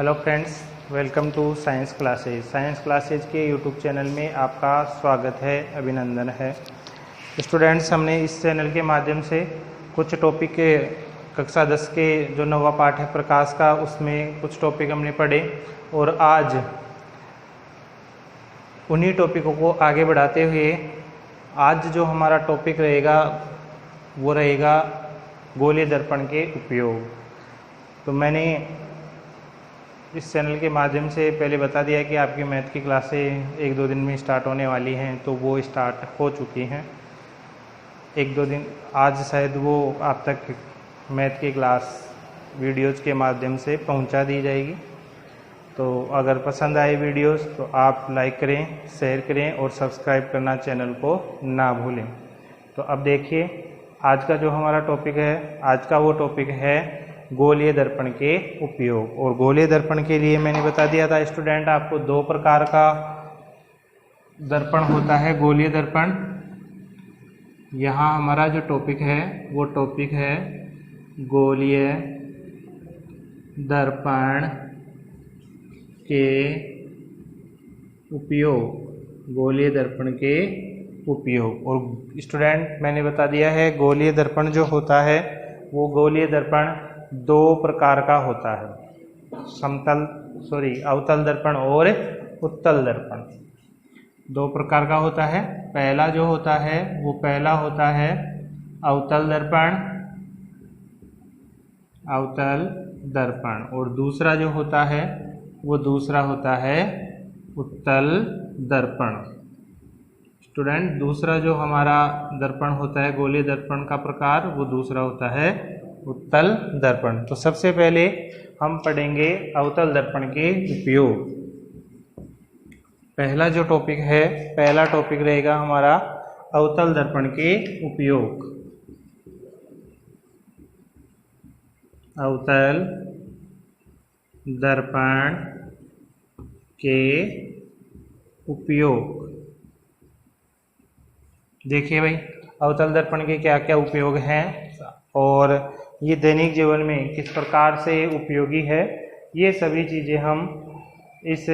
Hello friends, welcome to science classes. Science classes के YouTube channel में आपका स्वागत है, अभिनंदन है। स्टूडेंट्स, हमने इस चैनल के माध्यम से कुछ टॉपिक के कक्षा 10 के जो नवा पाठ है प्रकाश का, उसमें कुछ टॉपिक हमने पढ़े और आज उन्हीं टॉपिकों को आगे बढ़ाते हुए आज जो हमारा टॉपिक रहेगा वो रहेगा गोलीय दर्पण के उपयोग। तो मैंने इस चैनल के माध्यम से पहले बता दिया कि आपकी मैथ की क्लासें 1-2 दिन में स्टार्ट होने वाली हैं, तो वो स्टार्ट हो चुकी हैं। 1-2 दिन आज शायद वो आप तक मैथ की क्लास वीडियोस के माध्यम से पहुंचा दी जाएगी। तो अगर पसंद आए वीडियोस तो आप लाइक करें, शेयर करें और सब्सक्राइब करना चैनल को ना भूलें। तो अब देखिए आज का जो हमारा टॉपिक है, आज का वो टॉपिक है गोलीय दर्पण के उपयोग। और गोलीय दर्पण के लिए मैंने बता दिया था स्टूडेंट, आपको 2 प्रकार का दर्पण होता है गोलीय दर्पण। यहाँ हमारा जो टॉपिक है वो टॉपिक है गोलीय दर्पण के उपयोग। गोलीय दर्पण के उपयोग। और स्टूडेंट मैंने बता दिया है गोलीय दर्पण जो होता है वो गोलीय दर्पण 2 प्रकार का होता है, अवतल दर्पण और उत्तल दर्पण। 2 प्रकार का होता है। पहला जो होता है वो पहला होता है अवतल दर्पण और दूसरा जो होता है वो दूसरा होता है उत्तल दर्पण। स्टूडेंट, दूसरा जो हमारा दर्पण होता है गोलीय दर्पण का प्रकार वो दूसरा होता है उत्तल दर्पण। तो सबसे पहले हम पढ़ेंगे अवतल दर्पण के उपयोग। पहला जो टॉपिक है, पहला टॉपिक रहेगा हमारा अवतल दर्पण के उपयोग। अवतल दर्पण के उपयोग। देखिए भाई, अवतल दर्पण के क्या क्या उपयोग हैं और ये दैनिक जीवन में किस प्रकार से उपयोगी है, ये सभी चीज़ें हम इस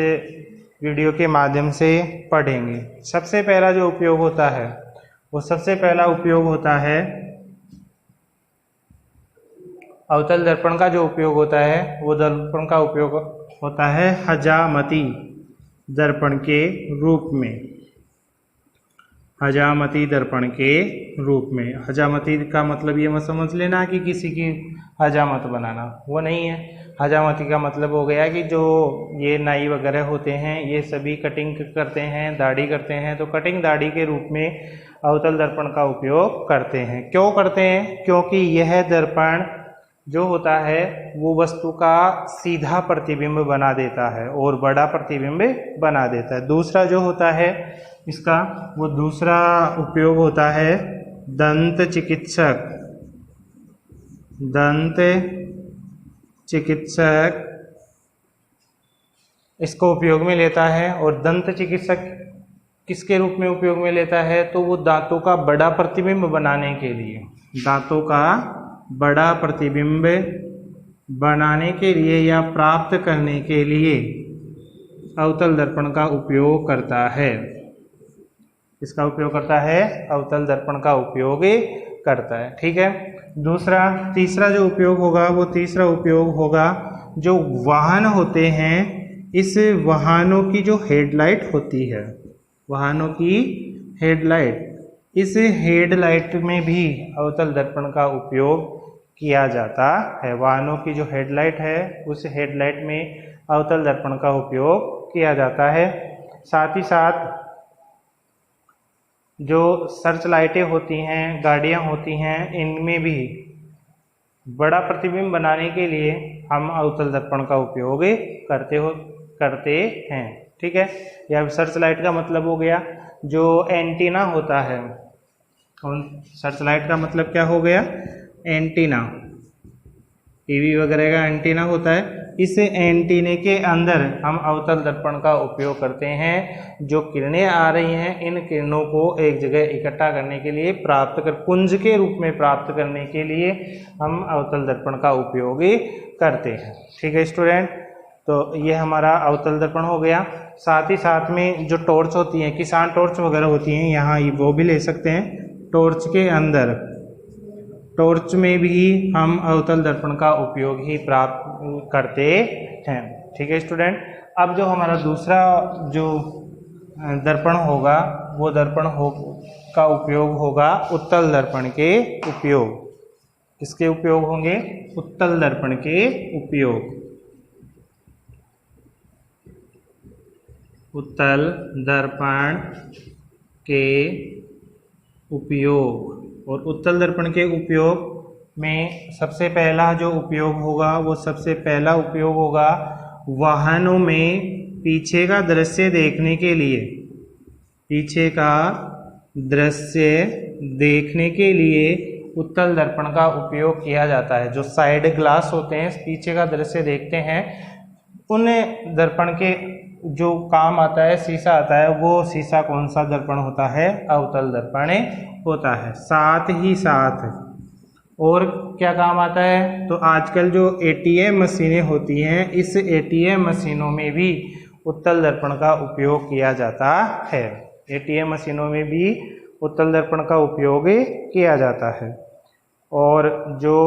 वीडियो के माध्यम से पढ़ेंगे। सबसे पहला जो उपयोग होता है वो सबसे पहला उपयोग होता है अवतल दर्पण का जो उपयोग होता है वो दर्पण का उपयोग होता है हजामती दर्पण के रूप में। हजामती दर्पण के रूप में। हजामती का मतलब ये मत समझ लेना कि किसी की हजामत बनाना, वो नहीं है। हजामती का मतलब हो गया कि जो ये नाई वगैरह होते हैं ये सभी कटिंग करते हैं, दाढ़ी करते हैं, तो कटिंग दाढ़ी के रूप में अवतल दर्पण का उपयोग करते हैं। क्यों करते हैं? क्योंकि यह दर्पण जो होता है वो वस्तु का सीधा प्रतिबिंब बना देता है और बड़ा प्रतिबिंब बना देता है। दूसरा जो होता है इसका वो दूसरा उपयोग होता है दंत चिकित्सक इसको उपयोग में लेता है। और दंत चिकित्सक किसके रूप में उपयोग में लेता है? तो वो दांतों का बड़ा प्रतिबिंब बनाने के लिए, दांतों का बड़ा प्रतिबिंब बनाने के लिए या प्राप्त करने के लिए अवतल दर्पण का उपयोग करता है। इसका उपयोग करता है, अवतल दर्पण का उपयोग करता है। ठीक है। तीसरा जो उपयोग होगा वो तीसरा उपयोग होगा जो वाहन होते हैं, इस वाहनों की जो हेडलाइट होती है, वाहनों की हेडलाइट, इस हेडलाइट में भी अवतल दर्पण का उपयोग किया जाता है। वाहनों की जो हेडलाइट है उस हेडलाइट में अवतल दर्पण का उपयोग किया जाता है। साथ ही साथ जो सर्च लाइटें होती हैं, गाड़ियां होती हैं, इनमें भी बड़ा प्रतिबिंब बनाने के लिए हम अवतल दर्पण का उपयोग करते हैं। ठीक है। या सर्च लाइट का मतलब हो गया जो एंटीना होता है। सर्च लाइट का मतलब क्या हो गया? एंटीना, टीवी वगैरह का एंटीना होता है। इस एंटीने के अंदर हम अवतल दर्पण का उपयोग करते हैं। जो किरणें आ रही हैं इन किरणों को एक जगह इकट्ठा करने के लिए, पुंज के रूप में प्राप्त करने के लिए हम अवतल दर्पण का उपयोग करते हैं। ठीक है स्टूडेंट। तो ये हमारा अवतल दर्पण हो गया। साथ ही साथ में जो टॉर्च होती हैं, किसान टॉर्च वगैरह होती हैं, यहाँ वो भी ले सकते हैं। टॉर्च के अंदर, टॉर्च में भी हम अवतल दर्पण का उपयोग ही प्राप्त करते हैं। ठीक है स्टूडेंट। अब जो हमारा दूसरा जो दर्पण होगा, वो दर्पण का उपयोग होगा उत्तल दर्पण के उपयोग। किसके उपयोग होंगे? उत्तल दर्पण के उपयोग। उत्तल दर्पण के उपयोग। और उत्तल दर्पण के उपयोग में सबसे पहला जो उपयोग होगा, वो सबसे पहला उपयोग होगा वाहनों में पीछे का दृश्य देखने के लिए। पीछे का दृश्य देखने के लिए उत्तल दर्पण का उपयोग किया जाता है। जो साइड ग्लास होते हैं, पीछे का दृश्य देखते हैं, उन दर्पण के जो काम आता है, शीशा आता है, वो शीशा कौन सा दर्पण होता है? अवतल दर्पण होता है। साथ ही साथ और क्या काम आता है? तो आजकल जो एटीएम मशीनें होती हैं, इस एटीएम मशीनों में भी उत्तल दर्पण का उपयोग किया जाता है। एटीएम मशीनों में भी उत्तल दर्पण का उपयोग किया जाता है। और जो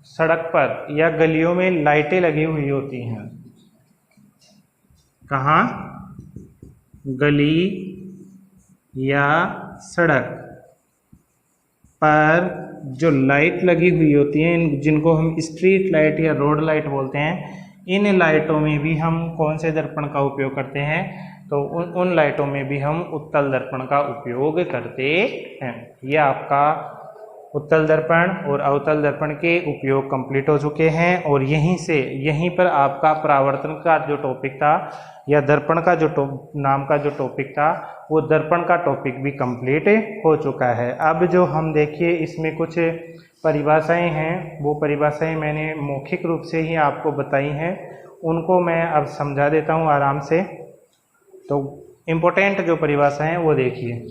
सड़क पर या गलियों में लाइटें लगी हुई होती हैं, कहाँ? गली या सड़क पर जो लाइट लगी हुई होती हैं, जिनको हम स्ट्रीट लाइट या रोड लाइट बोलते हैं, इन लाइटों में भी हम कौन से दर्पण का उपयोग करते हैं? तो उन लाइटों में भी हम उत्तल दर्पण का उपयोग करते हैं। यह आपका उत्तल दर्पण और अवतल दर्पण के उपयोग कंप्लीट हो चुके हैं। और यहीं पर आपका परावर्तन का जो टॉपिक था, या दर्पण का जो नाम का जो टॉपिक था, वो दर्पण का टॉपिक भी कंप्लीट हो चुका है। अब जो हम देखिए, इसमें कुछ परिभाषाएं हैं, वो परिभाषाएं मैंने मौखिक रूप से ही आपको बताई हैं, उनको मैं अब समझा देता हूँ आराम से। तो इम्पोर्टेंट जो परिभाषाएं हैं वो देखिए।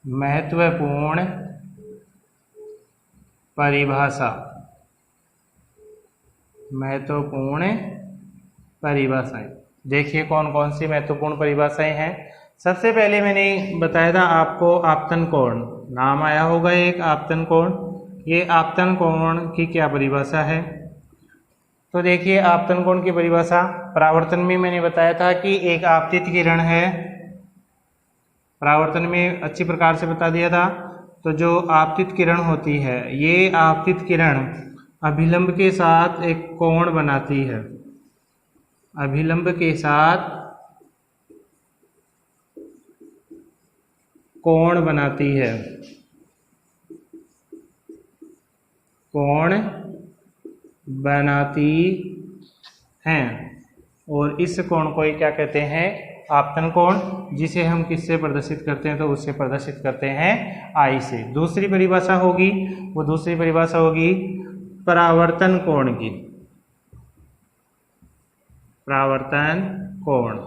महत्वपूर्ण परिभाषा। महत्वपूर्ण परिभाषाएं देखिए कौन कौन सी महत्वपूर्ण परिभाषाएं हैं। सबसे पहले मैंने बताया था आपको आपतन कोण, नाम आया होगा एक आपतन कोण। ये आपतन कोण की क्या परिभाषा है? तो देखिए आपतन कोण की परिभाषा, परावर्तन में मैंने बताया था कि एक आपतित किरण है, परावर्तन में अच्छी प्रकार से बता दिया था। तो जो आपतित किरण होती है, ये आपतित किरण अभिलंब के साथ एक कोण बनाती है। अभिलंब के साथ कोण बनाती है। कोण बनाती हैं। और इस कोण को क्या कहते हैं? आपतन कोण, जिसे हम किससे प्रदर्शित करते हैं? तो उससे प्रदर्शित करते हैं आई से। दूसरी परिभाषा होगी, वो दूसरी परिभाषा होगी परावर्तन कोण की। परावर्तन कोण।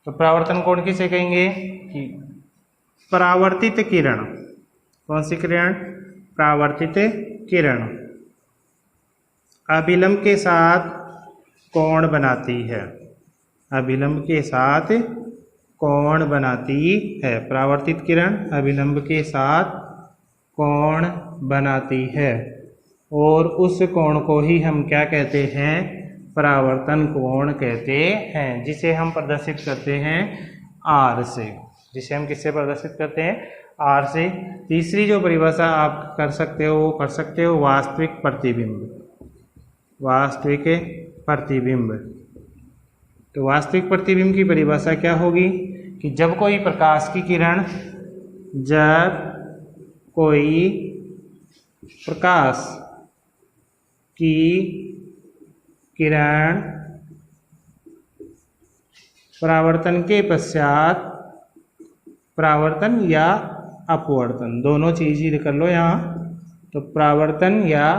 तो परावर्तन कोण किसे कहेंगे? कि परावर्तित किरण, कौन सी किरण? परावर्तित किरण अभिलंब के साथ कोण बनाती है। अभिलंब के साथ कोण बनाती है। परावर्तित किरण अभिलंब के साथ कोण बनाती है। और उस कोण को ही हम क्या कहते हैं? परावर्तन कोण कहते हैं, जिसे हम प्रदर्शित करते हैं आर से। जिसे हम किससे प्रदर्शित करते हैं? आर से। तीसरी जो परिभाषा आप कर सकते हो, वो कर सकते हो वास्तविक प्रतिबिंब। वास्तविक प्रतिबिंब। तो वास्तविक प्रतिबिंब की परिभाषा क्या होगी? कि जब कोई प्रकाश की किरण, जब कोई प्रकाश की किरण परावर्तन के पश्चात, परावर्तन या अपवर्तन, दोनों चीज ही कर लो यहाँ। तो परावर्तन या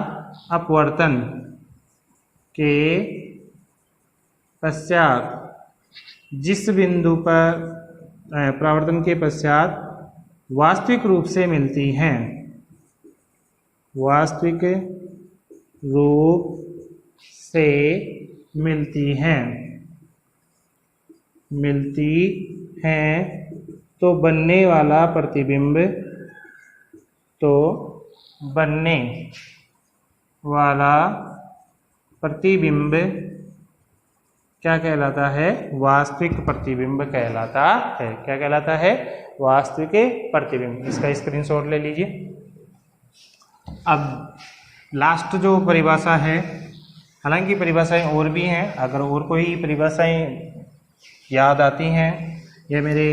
अपवर्तन के पश्चात जिस बिंदु पर परावर्तन के पश्चात वास्तविक रूप से मिलती हैं, वास्तविक रूप से मिलती हैं, तो बनने वाला प्रतिबिंब, तो बनने वाला प्रतिबिंब क्या कहलाता है? वास्तविक प्रतिबिंब कहलाता है। क्या कहलाता है? वास्तविक प्रतिबिंब। इसका स्क्रीनशॉट ले लीजिए। अब लास्ट जो परिभाषा है, हालांकि परिभाषाएं और भी हैं, अगर और कोई परिभाषाएं याद आती हैं या मेरे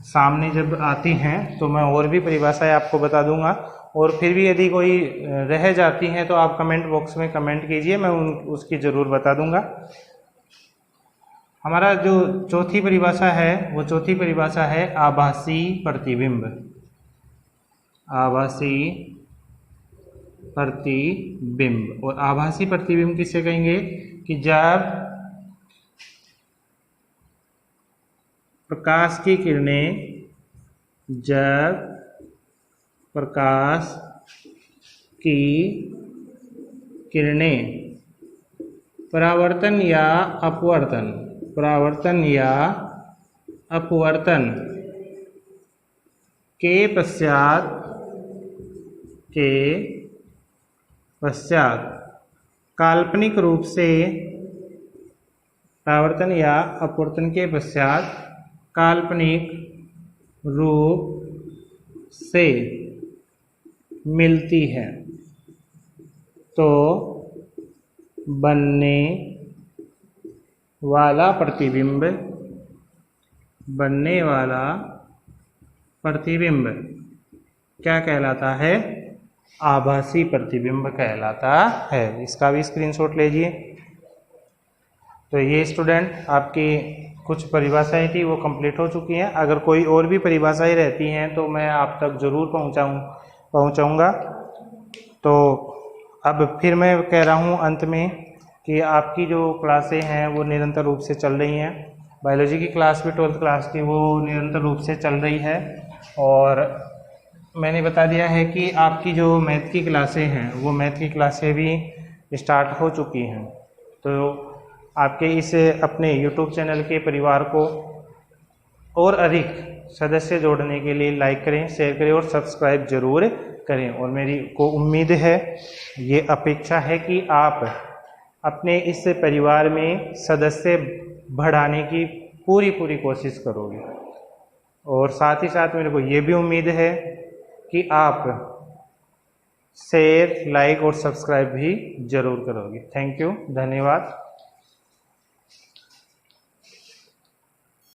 सामने जब आती हैं तो मैं और भी परिभाषाएं आपको बता दूंगा, और फिर भी यदि कोई रह जाती हैं तो आप कमेंट बॉक्स में कमेंट कीजिए, मैं उसकी ज़रूर बता दूंगा। हमारा जो चौथी परिभाषा है वो चौथी परिभाषा है आभासी प्रतिबिंब। आभासी प्रतिबिंब। और आभासी प्रतिबिंब किसे कहेंगे? कि जब प्रकाश की किरणें, जब प्रकाश की किरणें परावर्तन या अपवर्तन, परावर्तन या अपवर्तन के पश्चात काल्पनिक रूप से, परावर्तन या अपवर्तन के पश्चात काल्पनिक रूप से मिलती है, तो बनने वाला प्रतिबिंब, बनने वाला प्रतिबिंब क्या कहलाता है? आभासी प्रतिबिंब कहलाता है। इसका भी स्क्रीनशॉट लीजिए। तो ये स्टूडेंट आपकी कुछ परिभाषाएं थी वो कंप्लीट हो चुकी हैं। अगर कोई और भी परिभाषाएं रहती हैं तो मैं आप तक ज़रूर पहुंचाऊंगा। तो अब फिर मैं कह रहा हूं अंत में कि आपकी जो क्लासें हैं वो निरंतर रूप से चल रही हैं। बायोलॉजी की क्लास भी 12th क्लास की वो निरंतर रूप से चल रही है, और मैंने बता दिया है कि आपकी जो मैथ की क्लासें हैं वो मैथ की क्लासें भी स्टार्ट हो चुकी हैं। तो आपके इस अपने YouTube चैनल के परिवार को और अधिक सदस्य जोड़ने के लिए लाइक करें, शेयर करें और सब्सक्राइब जरूर करें। और मेरी को उम्मीद है, ये अपेक्षा है कि आप अपने इस परिवार में सदस्य बढ़ाने की पूरी कोशिश करोगे, और साथ ही साथ मेरे को ये भी उम्मीद है कि आप शेयर, लाइक और सब्सक्राइब भी जरूर करोगे। थैंक यू, धन्यवाद।